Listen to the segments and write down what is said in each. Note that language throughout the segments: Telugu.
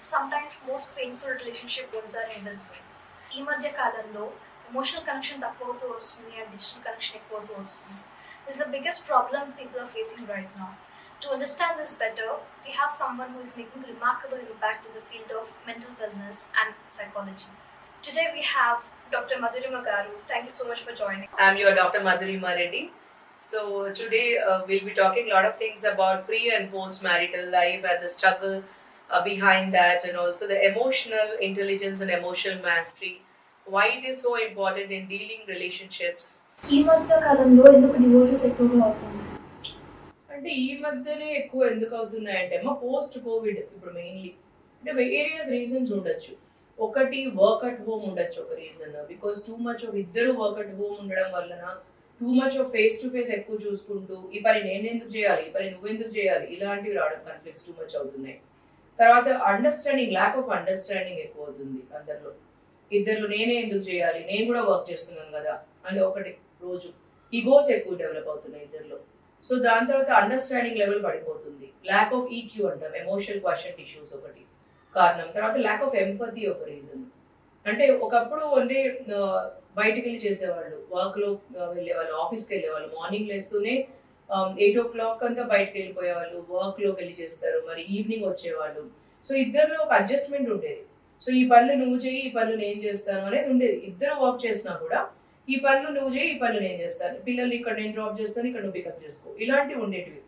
sometimes most painful relationship wounds are invisible. ఈ మధ్య కాలంలో ఎమోషనల్ కనెక్షన్ తక్కువవుతూ వస్తుంది అండ్ డిజిటల్ కనెక్షన్ ఎక్కువవుతూ వస్తుంది. This is the biggest problem people are facing right now. To understand this better, we have someone who is making a remarkable impact in the field of mental wellness and psychology. Today we have Dr. Madhurima Garu. Thank you so much for joining. I'm your Dr. Madhurima Reddy. So today we'll be talking a lot of things about pre and post marital life and the struggle behind that, and also the emotional intelligence and emotional mastery, why it is so important in dealing relationships. ఈ మధ్య కాలంలో ఎందుకు డివోర్సెస్ ఎక్కువగా అవుతుంది? అంటే ఈ మధ్యనే ఎక్కువ ఎందుకు అవుతున్నాయంటే పోస్ట్ కోవిడ్ ఇప్పుడు మెయిన్లీ అంటే వేరియస్ రీజన్స్ ఉండొచ్చు. ఒకటి వర్క్ అట్ హోమ్ ఉండొచ్చు ఒక reason, because too much of ఇద్దరు వర్క్ అట్ హోమ్ ఉండడం వలన too much of face to face ఎక్కువ చూసుకుంటూ ఈ పని నేను ఎందుకు చేయాలి, ఈ పని నువ్వెందుకు చేయాలి, ఇలాంటివి రావడం కాన్ఫ్లిక్ట్స్ టూ మచ్ అవుతున్నాయి. తర్వాత అండర్స్టాండింగ్, ల్యాక్ ఆఫ్ అండర్స్టాండింగ్ ఎక్కువ అవుతుంది అందరిలో. ఇద్దరు నేనే ఎందుకు చేయాలి, నేను కూడా వర్క్ చేస్తున్నాను కదా అని ఒకటి రోజు ఈగోస్ ఎక్కువ డెవలప్ అవుతున్నాయి ఇద్దరిలో. సో దాని తర్వాత అండర్స్టాండింగ్ లెవెల్ పడిపోతుంది. ల్యాక్ ఆఫ్ ఈక్యూ అంటాం, ఎమోషనల్ క్వశ్చన్ ఇష్యూస్ ఒకటి కారణం. తర్వాత ల్యాక్ ఆఫ్ ఎంపతి ఒక రీజన్. అంటే ఒకప్పుడు అంటే బయటికి వెళ్ళి చేసేవాళ్ళు, వర్క్లో వెళ్ళేవాళ్ళు, ఆఫీస్కి వెళ్ళేవాళ్ళు, మార్నింగ్ లేస్తూనే 8 o'clock అంతా బయటకు వెళ్ళిపోయేవాళ్ళు, వర్క్లోకి వెళ్ళి చేస్తారు, మరి ఈవినింగ్ వచ్చేవాళ్ళు. సో ఇద్దరిలో ఒక అడ్జస్ట్మెంట్ ఉండేది. సో ఈ పనులు నువ్వు చేయి, ఈ పనులు నేను చేస్తాను అనేది ఉండేది. ఇద్దరు వర్క్ చేసినా కూడా ఈ పనులు నువ్వు చేయి, ఈ పనులు నేను చేస్తాను, పిల్లల్ని ఇక్కడ నేను డ్రాప్ చేస్తాను, ఇక్కడ నువ్వు పికప్ చేసుకో, ఇలాంటివి ఉండేటివి.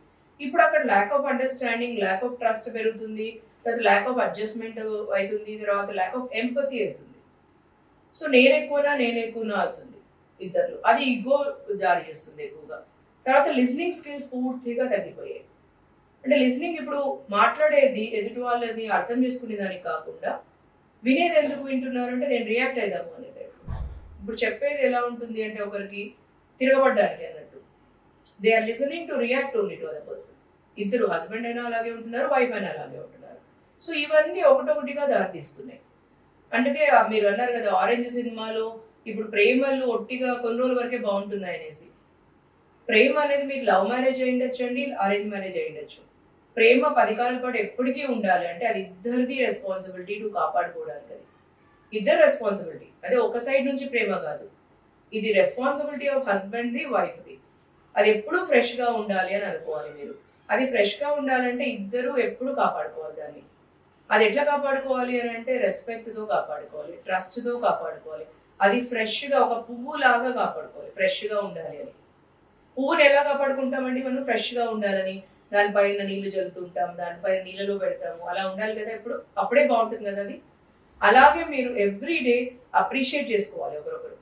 ఇప్పుడు అక్కడ lack of understanding, lack of trust పెరుగుతుంది, తర్వాత ల్యాక్ ఆఫ్ అడ్జస్ట్మెంట్ అవుతుంది, తర్వాత ల్యాక్ ఆఫ్ ఎంపతి అవుతుంది. సో నేను ఎక్కువనా అవుతుంది ఇద్దరు. అది ఈగో జారీ చేస్తుంది ఎక్కువగా. తర్వాత లిస్నింగ్ స్కిల్స్ పూర్తిగా తగ్గిపోయాయి. అంటే లిస్నింగ్ ఇప్పుడు మాట్లాడేది ఎదుటి వాళ్ళని అర్థం చేసుకునే దానికి కాకుండా వినేది ఎందుకు వింటున్నారు అంటే నేను రియాక్ట్ అయిదాము అనేది. ఇప్పుడు చెప్పేది ఎలా ఉంటుంది అంటే ఒకరికి తిరగబడ్డానికి అన్నట్టు. They are listening to react only to other person. ఇద్దరు హస్బెండ్ అయినా అలాగే ఉంటున్నారు, వైఫ్ అయినా అలాగే ఉంటున్నారు. సో ఇవన్నీ ఒకటొకటిగా దారితీస్తున్నాయి. అందుకే మీరు అన్నారు కదా ఆరెంజ్ సినిమాలో ఇప్పుడు ప్రేమలు ఒట్టిగా కొన్ని రోజుల వరకే బాగుంటున్నాయి అనేసి. ప్రేమ అనేది మీరు లవ్ మ్యారేజ్ అయి ఉండొచ్చు అండి, అరేంజ్ మ్యారేజ్ అయి ఉండొచ్చు. ప్రేమ 10 కాలం పాటు ఎప్పటికీ ఉండాలి అంటే అది ఇద్దరిది రెస్పాన్సిబిలిటీ టు కాపాడుకోవడానికి. అది ఇద్దరు రెస్పాన్సిబిలిటీ, అదే ఒక సైడ్ నుంచి ప్రేమ కాదు. ఇది రెస్పాన్సిబిలిటీ ఆఫ్ హస్బెండ్ది, వైఫ్ది. అది ఎప్పుడూ ఫ్రెష్గా ఉండాలి అని అనుకోవాలి మీరు. అది ఫ్రెష్గా ఉండాలంటే ఇద్దరు ఎప్పుడు కాపాడుకోవాలి దాన్ని. అది ఎట్లా కాపాడుకోవాలి అని అంటే రెస్పెక్ట్తో కాపాడుకోవాలి, ట్రస్ట్తో కాపాడుకోవాలి. అది ఫ్రెష్గా ఒక పువ్వు లాగా కాపాడుకోవాలి, ఫ్రెష్గా ఉండాలి అని. పువ్వుని ఎలా కాపాడుకుంటామండి మనం? ఫ్రెష్గా ఉండాలని దానిపైన నీళ్లు చల్లుతుంటాం, దానిపైన నీళ్ళలో పెడతాము, అలా ఉండాలి కదా ఎప్పుడు, అప్పుడే బాగుంటుంది కదా అది. అలాగే మీరు ఎవ్రీ డే అప్రిషియేట్ చేసుకోవాలి ఒకరొకరు.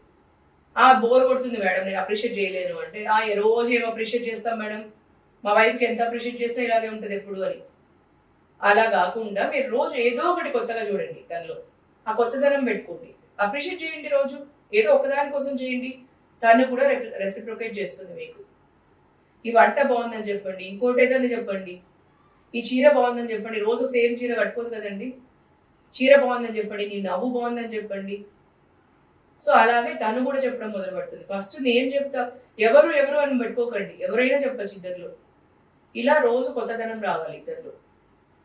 బోర్ కొడుతుంది మేడం నేను అప్రిషియేట్ చేయలేను అంటే రోజు ఏం అప్రిషియేట్ చేస్తాం మేడం, మా వైఫ్కి ఎంత అప్రిషియేట్ చేసినా ఇలాగే ఉంటుంది ఎప్పుడు అని. అలా కాకుండా మీరు రోజు ఏదో ఒకటి కొత్తగా చూడండి, దానిలో ఆ కొత్తదనం పెట్టుకోండి, అప్రిషియేట్ చేయండి. రోజు ఏదో ఒకదాని కోసం చేయండి, తను కూడా రెసిప్రొకేట్ చేస్తుంది మీకు. ఈ వంట బాగుందని చెప్పండి, ఇంకోటి ఏదని చెప్పండి, ఈ చీర బాగుందని చెప్పండి. రోజు సేమ్ చీర కట్టుకోదు కదండి, చీర బాగుందని చెప్పండి, నీ నవ్వు బాగుందని చెప్పండి. సో అలాగే తను కూడా చెప్పడం మొదలు పెడుతుంది. ఫస్ట్ నేను చెప్తా, ఎవరు అని పెట్టుకోకండి, ఎవరైనా చెప్పచ్చు ఇద్దరిలో. ఇలా రోజు కొత్తదనం రావాలి ఇద్దరిలో.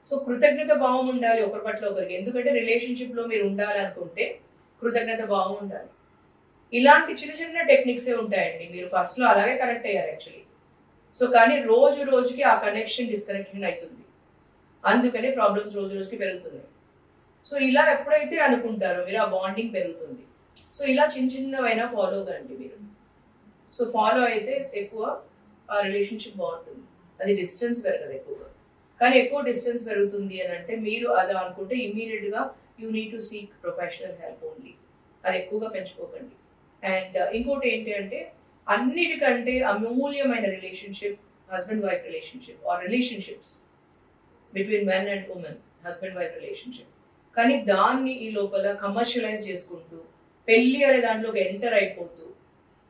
సో కృతజ్ఞత భావం ఉండాలి ఒకరి పట్ల ఒకరికి. ఎందుకంటే రిలేషన్షిప్లో మీరు ఉండాలనుకుంటే కృతజ్ఞత భావం ఉండాలి. ఇలాంటి చిన్న చిన్న టెక్నిక్సే ఉంటాయండి. మీరు ఫస్ట్లో అలాగే కనెక్ట్ అయ్యారు యాక్చువల్లీ. సో కానీ రోజుకి ఆ కనెక్షన్ డిస్కనెక్షన్ అవుతుంది, అందుకనే ప్రాబ్లమ్స్ రోజుకి పెరుగుతున్నాయి. సో ఇలా ఎప్పుడైతే అనుకుంటారో మీరు ఆ బాండింగ్ పెరుగుతుంది. సో ఇలా చిన్నవైనా ఫాలో కండి మీరు. సో ఫాలో అయితే ఎక్కువ ఆ రిలేషన్షిప్ బాగుంటుంది. అది డిస్టెన్స్ పెరగదు ఎక్కువగా. కానీ ఎక్కువ డిస్టెన్స్ పెరుగుతుంది అని అంటే మీరు అలా అనుకుంటే ఇమ్మీడియట్గా you need to seek professional help only. అది ఎక్కువగా పెంచుకోకండి. అండ్ ఇంకోటి ఏంటి అంటే అన్నిటికంటే అమూల్యమైన relationship husband wife relationship or relationships between men and women, husband wife relationship. కానీ దాన్ని ఈ లోపల కమర్షియలైజ్ చేసుకుంటూ పెళ్ళి అనే దాంట్లోకి ఎంటర్ అయిపోతూ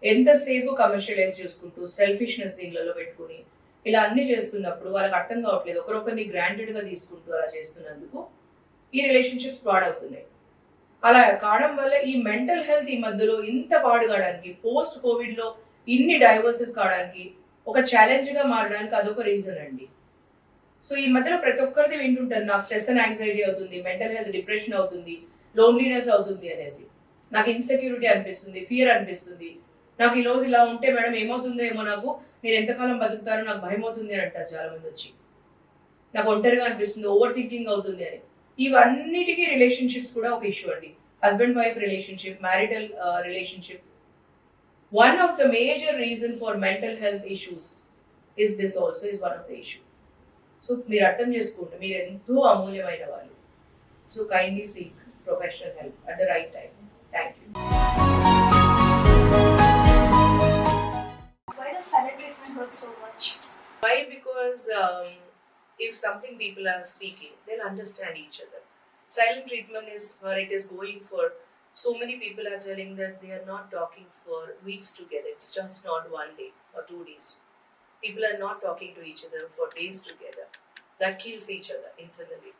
ఎంతసేపు కమర్షియలైజ్ చేసుకుంటూ సెల్ఫిష్నెస్ దీనిలలో పెట్టుకుని ఇలా అన్ని చేస్తున్నప్పుడు వాళ్ళకి అర్థం కావట్లేదు, ఒకరొకరిని గ్రాంటెడ్గా తీసుకుంటూ అలా చేస్తున్నందుకు ఈ రిలేషన్షిప్స్ పాడవుతున్నాయి. అలా కావడం వల్ల ఈ మెంటల్ హెల్త్ ఈ మధ్యలో ఇంత పాడు కావడానికి, పోస్ట్ కోవిడ్లో ఇన్ని డైవర్సెస్ కావడానికి, ఒక ఛాలెంజ్గా మారడానికి అదొక రీజన్ అండి. సో ఈ మధ్యలో ప్రతి ఒక్కరిది వింటుంటారు, నాకు స్ట్రెస్ అండ్ యాంగ్జైటీ అవుతుంది, మెంటల్ హెల్త్ డిప్రెషన్ అవుతుంది, లోన్లీనెస్ అవుతుంది అనేసి. నాకు ఇన్సెక్యూరిటీ అనిపిస్తుంది, ఫియర్ అనిపిస్తుంది, నాకు ఈ రోజు ఇలా ఉంటే మేడం ఏమవుతుందో ఏమో, నాకు నేను ఎంతకాలం బతుకుతానో నాకు భయం అవుతుంది అని అంటారు చాలా మంది వచ్చి. నాకు ఒంటరిగా అనిపిస్తుంది, ఓవర్ థింకింగ్ అవుతుంది అని. ఇవన్నిటికీ రిలేషన్షిప్స్ కూడా ఒక ఇష్యూ అండి. Husband wife relationship, marital relationship, one of the major reason for mental health issues is this also is one of the issue. So మీరు అర్థం చేసుకుంటే మీరు ఎంతో అమూల్యమైన వాళ్ళు. So kindly seek professional help at the right time. Thank you. Why does silent treatment hurt so much? Why? Because if something people are speaking, they'll understand each other. Silent treatment is where it is going for. So many people are telling that they are not talking for weeks together. It's just not 1 day or 2 days. People are not talking to each other for days together. That kills each other internally.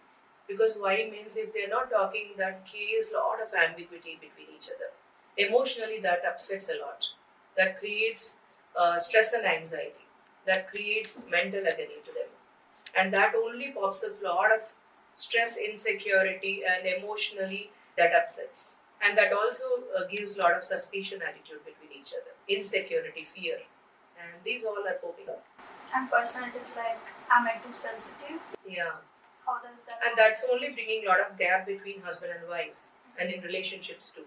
Because why means if they're not talking, that creates a lot of ambiguity between each other. Emotionally, that upsets a lot. That creates stress and anxiety. That creates mental agony to them. And that only pops up a lot of stress, insecurity, and emotionally that upsets. And that also gives a lot of suspicion attitude between each other. Insecurity, fear. And these all are popping up. And personalities like, am I too sensitive? Yeah. How does that And that's only bringing a lot of gap between husband and wife. And in relationships too.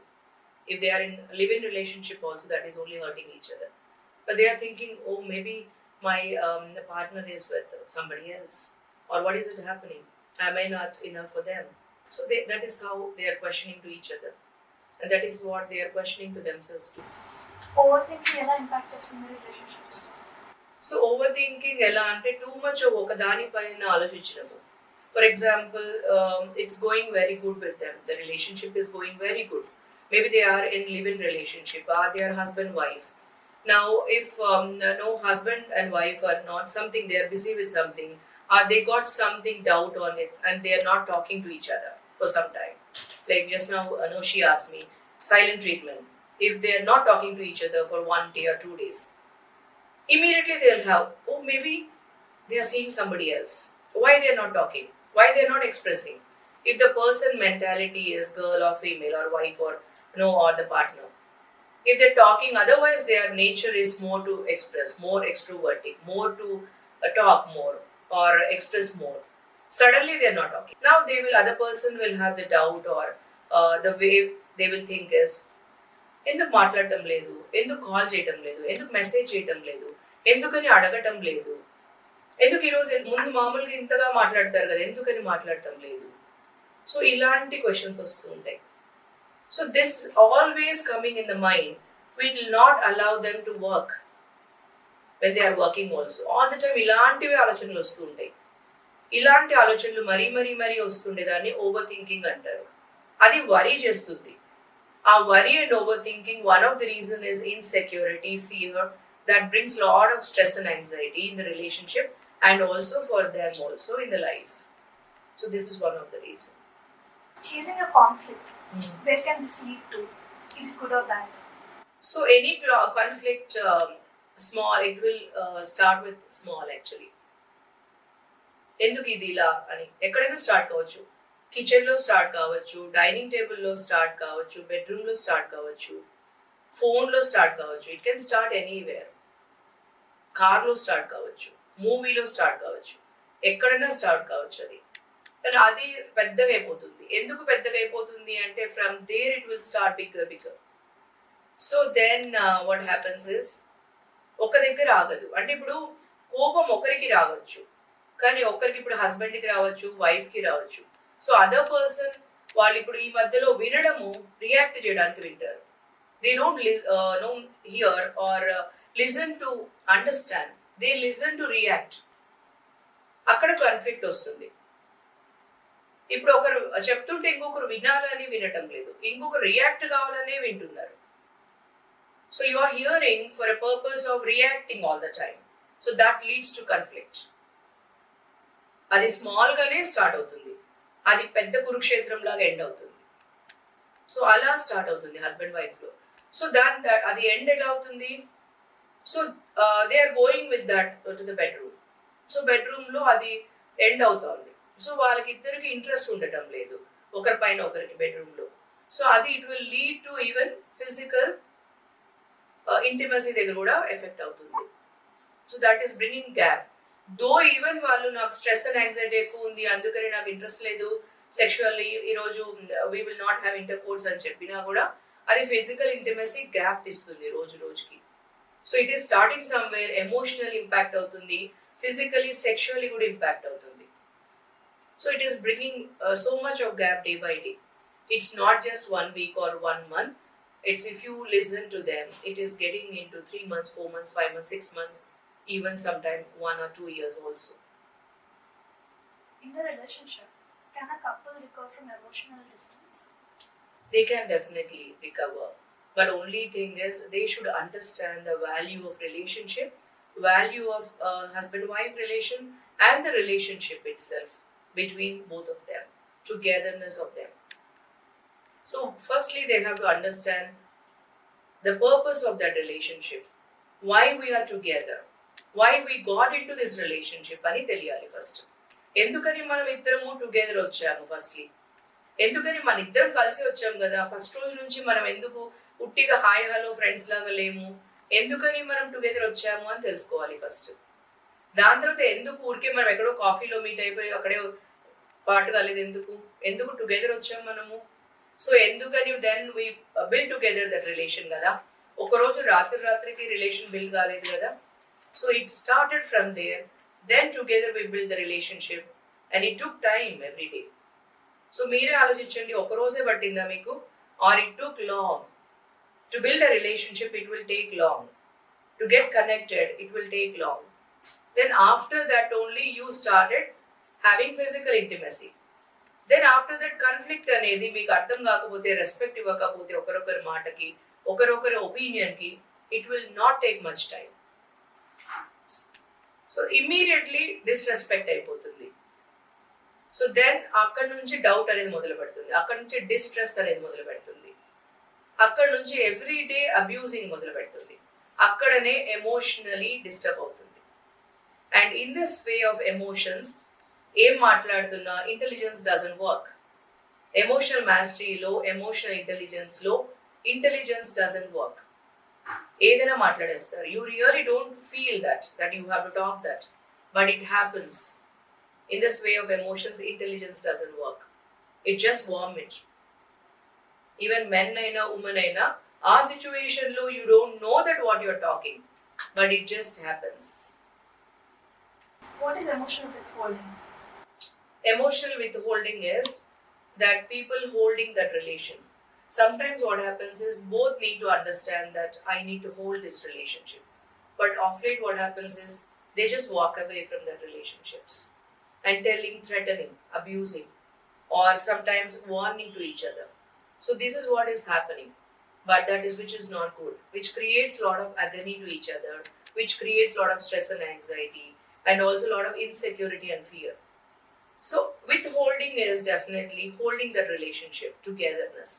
If they are in a live-in relationship also, that is only hurting each other. But they are thinking, oh, maybe my partner is with somebody else. Or what is it happening? Am I not enough for them? So that is how they are questioning to each other. And that is what they are questioning to themselves too. overthinking ఎలా ఇంపాక్ట్ చేస్తుంది రిలేషన్షిప్స్? సో ఓవర్ థింకింగ్ ఎలా అంటే టూ మచ్ ఒక దానిపైన ఆలోచించడము. For example, it's going very good with them, the relationship is going very good. Maybe they are in live-in relationship, or they are husband wife. Now, if no husband and wife are not something, they are busy with something, or they got something doubt on it, and they are not talking to each other for some time. Like just now, she asked me, silent treatment. If they are not talking to each other for 1 day or 2 days, immediately they'll have, oh, maybe they are seeing somebody else. Why they are not talking? Why they are not expressing? If the person mentality is girl or female or wife or or the partner, if they're talking, otherwise their nature is more to express, more extroverting, more to talk more or express more. Suddenly they're not talking. Now other person will have the doubt, or the way they will think is, ఎందుకు మాట్లాడటం లేదు, ఎందుకు కాల్ చేయటం లేదు, ఎందుకు మెసేజ్ చేయటం లేదు, ఎందుకని అడగటం లేదు, ఎందుకు ఈరోజు ముందు మామూలుగా ఇంతగా మాట్లాడతారు కదా, ఎందుకని మాట్లాడటం లేదు. సో ఇలాంటి క్వశ్చన్స్ వస్తూ ఉంటాయి. So this always coming in the mind. We will not allow them to work when they are working also. All the time ఇలాంటివి ఆలోచనలు వస్తూ ఉంటాయి. ఇలాంటి ఆలోచనలు మరీ వస్తుండే దాన్ని ఓవర్ థింకింగ్ అంటారు. అది వరీ చేస్తుంది. ఆ worry and over thinking, one of the reason is insecurity, fear, that brings lot of stress and anxiety in the relationship and also for them also in the life. So this is one of the reasons. Chasing a conflict, where can this lead to? Is it good or bad? So any conflict, small, it will start with small actually. ఎందుకు ఇది ఇలా అని ఎక్కడైనా స్టార్ట్ కావచ్చు. కిచెన్లో స్టార్ట్ కావచ్చు, డైనింగ్ టేబుల్లో స్టార్ట్ కావచ్చు, బెడ్రూమ్లో స్టార్ట్ కావచ్చు, ఫోన్లో స్టార్ట్ కావచ్చు. It can start anywhere. కార్లో స్టార్ట్ కావచ్చు, మూవీలో స్టార్ట్ కావచ్చు, ఎక్కడైనా స్టార్ట్ కావచ్చు. అది కానీ అది పెద్దగా అయిపోతుంది. ఎందుకు పెద్దగా అయిపోతుంది అంటే from there it will start bigger. So then what happens is, ఒక దగ్గర ఆగదు. అంటే ఇప్పుడు కోపం ఒకరికి రావచ్చు, కానీ ఒకరికి ఇప్పుడు హస్బెండ్కి రావచ్చు, వైఫ్కి రావచ్చు. సో అదర్ పర్సన్ వాళ్ళు ఇప్పుడు ఈ మధ్యలో వినడము, రియాక్ట్ చేయడానికి వింటారు. They don't hear or listen to understand. They listen to react. అక్కడ కాన్ఫ్లిక్ట్ వస్తుంది. ఇప్పుడు ఒకరు చెప్తుంటే ఇంకొకరు వినాలని వినటం లేదు, ఇంకొకరు రియాక్ట్ కావాలనే వింటున్నారు. So you are hearing for a purpose of reacting all the time. So that leads to conflict. అది స్మాల్ గానే స్టార్ట్ అవుతుంది, అది పెద్ద కురుక్షేత్రం లాగా ఎండ్ అవుతుంది. సో అలా స్టార్ట్ అవుతుంది హస్బెండ్ వైఫ్ లో. సో అది ఎండ్ ఎలా అవుతుంది? So they are going with that to the bedroom. So bedroom లో అది ఎండ్ అవుతోంది. సో వాళ్ళకి ఇద్దరికి ఇంట్రెస్ట్ ఉండటం లేదు ఒకరి పైన ఒకరికి బెడ్రూమ్లో. సో అది it will lead to even physical intimacy దగ్గర కూడా ఎఫెక్ట్ అవుతుంది. So that is bringing gap. Though even వాళ్ళు నాకు స్ట్రెస్ అండ్ యాంగ్జైటీ ఎక్కువ ఉంది అందుకని నాకు ఇంట్రెస్ట్ లేదు సెక్షువల్లీ ఈరోజు we will not have inter course అని చెప్పినా కూడా అది ఫిజికల్ ఇంటిమసీ గ్యాప్ ఇస్తుంది రోజు రోజుకి. So it is starting somewhere emotional impact అవుతుంది, ఫిజికలీ సెక్షువల్లీ కూడా ఇంపాక్ట్ అవుతుంది. So it is bringing so much of gap day by day. It's not just 1 week or 1 month. It's if you listen to them, it is getting into 3 months, 4 months, 5 months, 6 months, even sometime 1 or 2 years also. In the relationship, can a couple recover from emotional distance? They can definitely recover. But only thing is they should understand the value of relationship, value of husband-wife relation and the relationship itself between both of them, togetherness of them. So firstly they have to understand the purpose of that relationship, why we are together, why we got into this relationship అని తెలియాలి ఫస్ట్. ఎందుకని మనం ఇద్దరము టుగెదర్ వచ్చాము ఫస్ట్లీ, ఎందుకని మన ఇద్దరం కలిసి వచ్చాము కదా, ఫస్ట్ రోజు నుంచి మనం ఎందుకు ఉట్టిగా హాయ్ హలో ఫ్రెండ్స్ లాగా లేము, ఎందుకని మనం టుగెదర్ వచ్చాము అని తెలుసుకోవాలి ఫస్ట్. దాని తర్వాత ఎందుకు ఊరికే మనం ఎక్కడో కాఫీలో మీట్ అయిపోయి అక్కడే పాటు కాలేదు, ఎందుకు ఎందుకు టుగెదర్ వచ్చాము మనము. సో ఎందుకని then we build together that relation కదా, ఒకరోజు రాత్రికి రిలేషన్ బిల్డ్ కాలేదు కదా. So it started from there, then together we build the relationship and it took time every day. So మీరే ఆలోచించండి, ఒక రోజే పట్టిందా మీకు, or it took long to build a relationship? It will take long to get connected, it will take long. Then after that only you started having physical intimacy. Then after that conflict అనేది మీకు అర్థం కాకపోతే, రెస్పెక్ట్ ఇవ్వకపోతే ఒకరొకరి మాటకి, ఒకరొకరి ఒపీనియన్కి, it will not take much time. So immediately disrespect అయిపోతుంది. సో దెన్ అక్కడ నుంచి డౌట్ అనేది మొదలు పెడుతుంది, అక్కడ నుంచి డిస్ట్రెస్ అనేది మొదలు పెడుతుంది, అక్కడ నుంచి ఎవ్రీ డే అబ్యూజింగ్ మొదలు పెడుతుంది, అక్కడనే ఎమోషనలీ డిస్టర్బ్ అవుతుంది. And in this way of emotions ఏం మాట్లాడుతున్నా ఇంటెలిజెన్స్ డజంట్ వర్క్. ఎమోషనల్ మాస్టరీలో, ఎమోషనల్ ఇంటెలిజెన్స్లో ఇంటెలిజెన్స్ డజంట్ వర్క్. ఏదైనా మాట్లాడేస్తారు, you really don't feel that you have to talk that, but it happens. In this way of emotions intelligence doesn't work, it just vomit. Even men అయినా ఉమెన్ అయినా ఆ సిచ్యువేషన్లో you don't know that what you're talking, but it just happens. What is emotional withholding? Emotional withholding is that people holding that relation. Sometimes what happens is both need to understand that I need to hold this relationship, but of late what happens is they just walk away from that relationships and telling, threatening, abusing, or sometimes warning to each other. So this is what is happening, but that is which is not good, which creates a lot of agony to each other, which creates a lot of stress and anxiety, and also a lot of insecurity and fear. So withholding is definitely holding that relationship, togetherness.